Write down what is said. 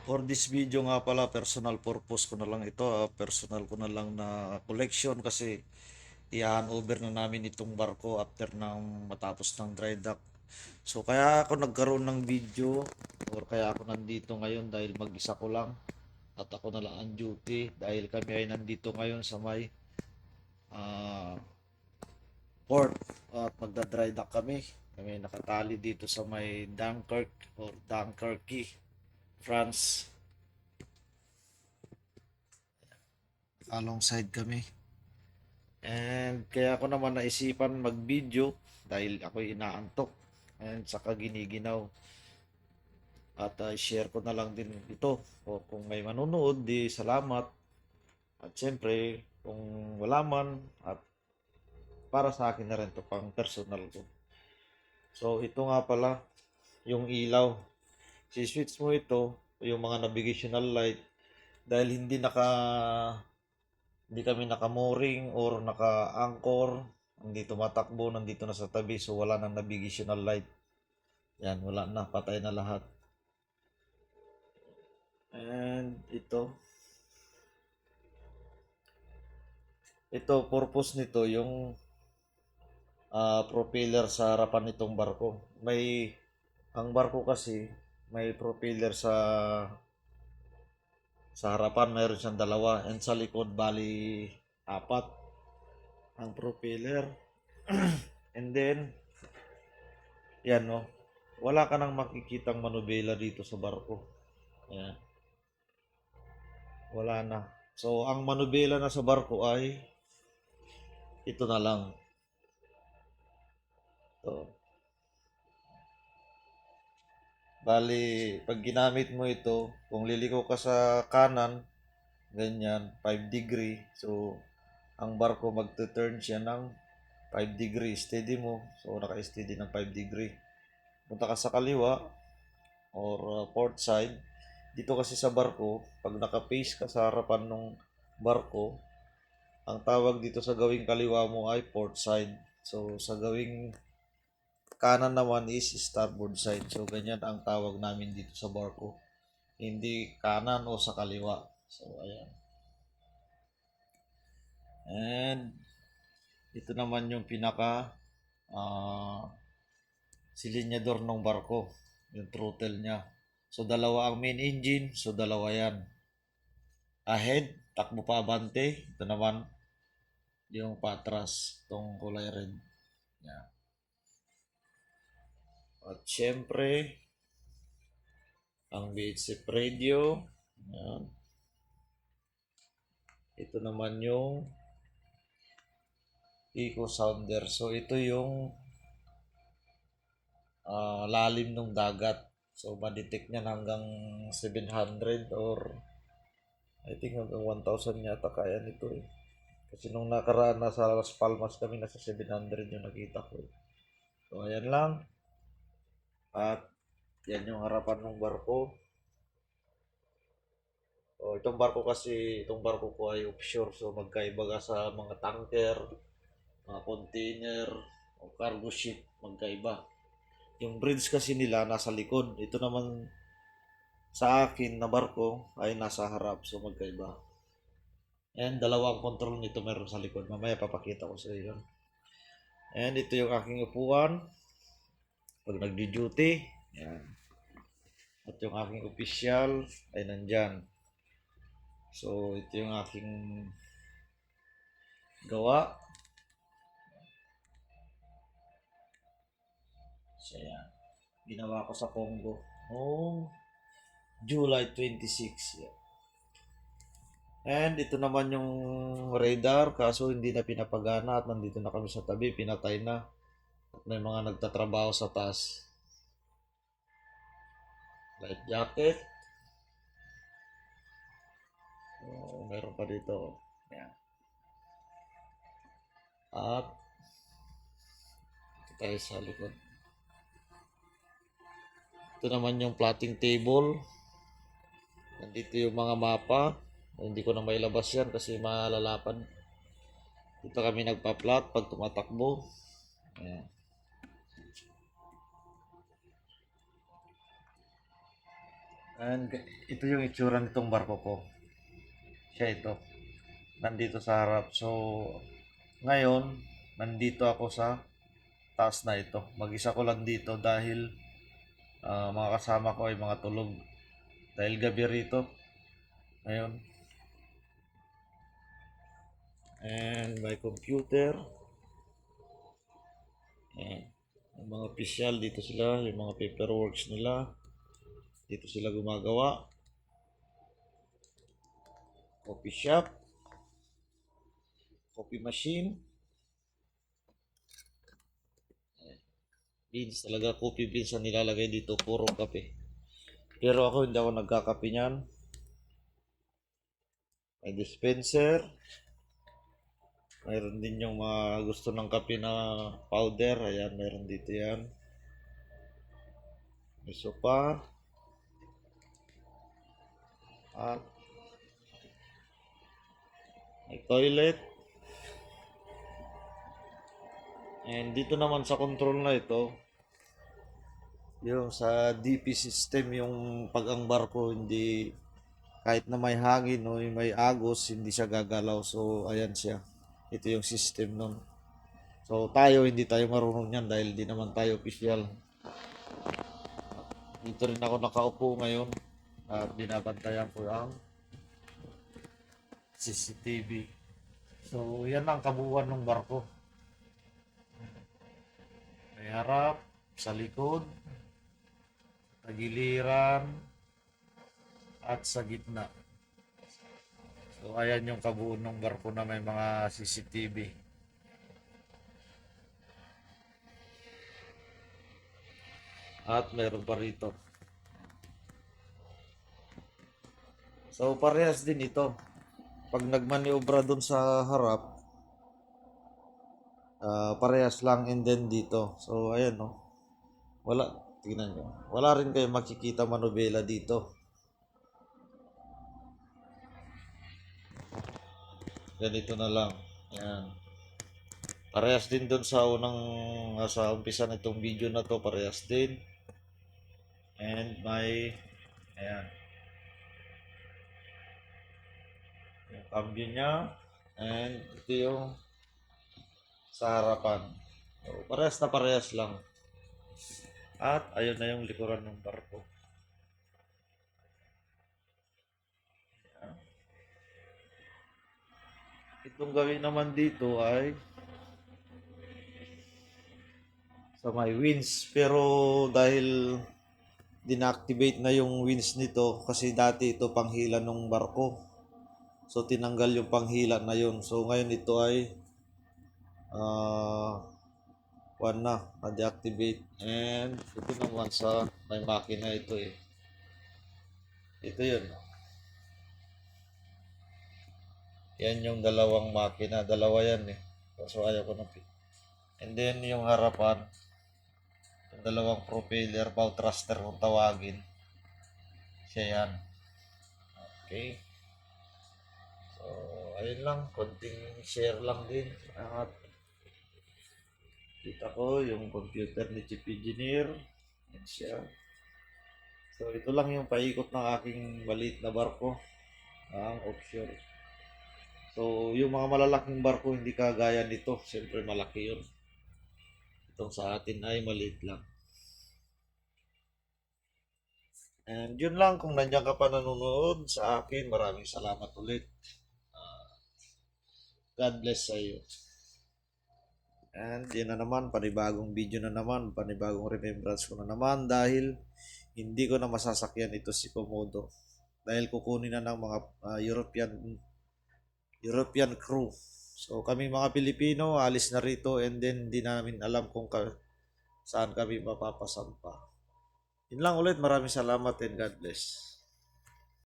For this video nga pala, personal purpose ko na lang ito. Personal ko na lang na collection kasi i-hand-over na namin itong barko after ng matapos ng dry dock. So kaya ako nagkaroon ng video or kaya ako nandito ngayon dahil mag-isa ko lang at ako na lang ang duty dahil kami ay nandito ngayon sa may ah, port at magda-dry dock kami. Kami nakatali dito sa may Dunkirk or Dunkerque, France. Alongside kami. And kaya ako naman naisipan mag-video dahil ako'y inaantok and saka giniginaw. At share ko na lang din ito. O kung may manonood, di salamat. At syempre, kung wala man, at para sa akin na rin to pang personal ko. So ito nga pala, yung ilaw. Si-switch mo ito, yung mga navigational light, dahil hindi kami nakamoring or naka-anchor, hindi tumatakbo, nandito na sa tabi, so wala nang navigational light. Yan, wala na, patay na lahat. And ito purpose nito yung propeller sa harapan nitong barko. Ang barko kasi may propeller sa harapan, mayroon siyang dalawa, and sa likod bali apat ang propeller. And then yan, no, wala ka nang makikitang manubela dito sa barko. Yan, wala na. So ang manubela na sa barko ay ito na lang to. Bali, pag ginamit mo ito, kung liliko ka sa kanan, ganyan, 5 degree. So, ang barko magte-turn siya ng 5 degree. Steady mo. So, naka-steady ng 5 degree. Punta ka sa kaliwa or port side. Dito kasi sa barko, pag naka-face ka sa harapan ng barko, ang tawag dito sa gawing kaliwa mo ay port side. So, sa gawing kanan naman is starboard side. So, ganyan ang tawag namin dito sa barko. Hindi kanan o sa kaliwa. So, ayan. And, ito naman yung pinaka uh, silinyador ng barko. Yung throttle niya. So, dalawa ang main engine. So, dalawa yan. Ahead, takbo pa abante. Ito naman, yung patras. Itong kulay red. Yan. At syempre, ang VHF radio. Yan. Ito naman yung eco sounder. So ito yung lalim ng dagat. So ma-detect niyan hanggang 700 or I think hanggang 1,000 yata kaya nito eh. Kasi nung nakaraan nasa Las Palmas kami, nasa 700 yung nakita ko eh. So ayan lang. At yan yung harapan ng barko. So itong barko ko ay offshore. So magkaiba sa mga tanker, mga container, o cargo ship, magkaiba. Yung bridge kasi nila nasa likod. Ito naman sa akin na barko ay nasa harap. So magkaiba. And dalawang control nito meron sa likod. Mamaya papakita ko sa iyo. And ito yung aking upuan pag nagdi-duty. Yan. At yung aking official ay nandyan. So ito yung aking gawa. So yan. Ginawa ko sa Congo. Oh, July 26. Yan. And ito naman yung radar, kaso hindi na pinapagana at nandito na kami sa tabi, pinatay na. At may mga nagtatrabaho sa taas. Life jacket. Oh, meron pa dito. Yan. At ito tayo sa likod. Ito naman yung plotting table. Nandito yung mga mapa. Hindi ko na mailabas yan kasi malalapad. Dito kami nagpa-plot pag tumatakbo. Ayan. And ito yung itsura nitong barko ko. Siya ito. Nandito sa harap. So, ngayon, nandito ako sa taas na ito. Mag-isa ko lang dito dahil mga kasama ko ay mga tulog. Dahil gabi rito. Ngayon. And my computer. And yung mga official, dito sila. Yung mga paperworks nila. Dito sila gumagawa. Coffee shop. Coffee machine. Beans talaga, coffee beans ang nilalagay dito, puro kape. Pero ako hindi ako nagkakape niyan. May dispenser. Mayroon din yung mga gusto ng kape na powder. Ayan, mayroon dito yan. May sopa. At may toilet. And dito naman sa control na ito, yung sa DP system, yung pag ang barko hindi, kahit na may hangin o may agos, hindi siya gagalaw. So, ayan siya. Ito yung system nun. So, tayo, hindi tayo marunong yan dahil di naman tayo official. Dito rin ako nakaupo ngayon at binabantayan ko ang CCTV. So, yan ang kabuuan ng barko. May harap, sa likod, tagiliran, at sa gitna. So, ayan yung kabuuan ng barko na may mga CCTV. At meron pa rito. So, parehas din ito. Pag nagmaniobra dun sa harap, parehas lang, and then dito. So, ayan, no. Wala, tingnan nyo. Wala rin kayo makikita manobela dito. Ganito na lang. Ayan. Parehas din doon sa sa umpisa nitong video na to, parehas din. And may, ayan. Yung cambio niya. And ito yung sa harapan. So, parehas lang. At ayun na yung likuran ng barko. Itong gawin naman dito ay sa may winch, pero dahil dinactivate na yung winch nito kasi dati ito panghila ng barko. So tinanggal yung panghila na yun. So ngayon ito ay na-deactivate. And ito naman sa may makina ito eh. Ito yun. Yan yung dalawang makina. Dalawa yan eh. So ayaw ko na. And then yung harapan, yung dalawang propeller, bow thruster kung tawagin. Siya yan. Okay. So, ayun lang. Konting share lang din. At kita ko yung computer ni Chief Engineer. Yan siya. So, ito lang yung paikot ng aking maliit na barko. Ang offshore. So, yung mga malalaking barko hindi kagaya nito. Siyempre malaki yun. Itong sa atin ay maliit lang. And yun lang, kung nandiyan ka pa nanonood sa akin, maraming salamat ulit. God bless sa iyo. And yun na naman, panibagong video na naman, panibagong remembrance ko na naman dahil hindi ko na masasakyan ito si Komodo. Dahil kukunin na ng mga European crew. So kami mga Pilipino, alis na rito, and then hindi namin alam kung saan kami mapapasampa. Yun lang ulit, maraming salamat and God bless.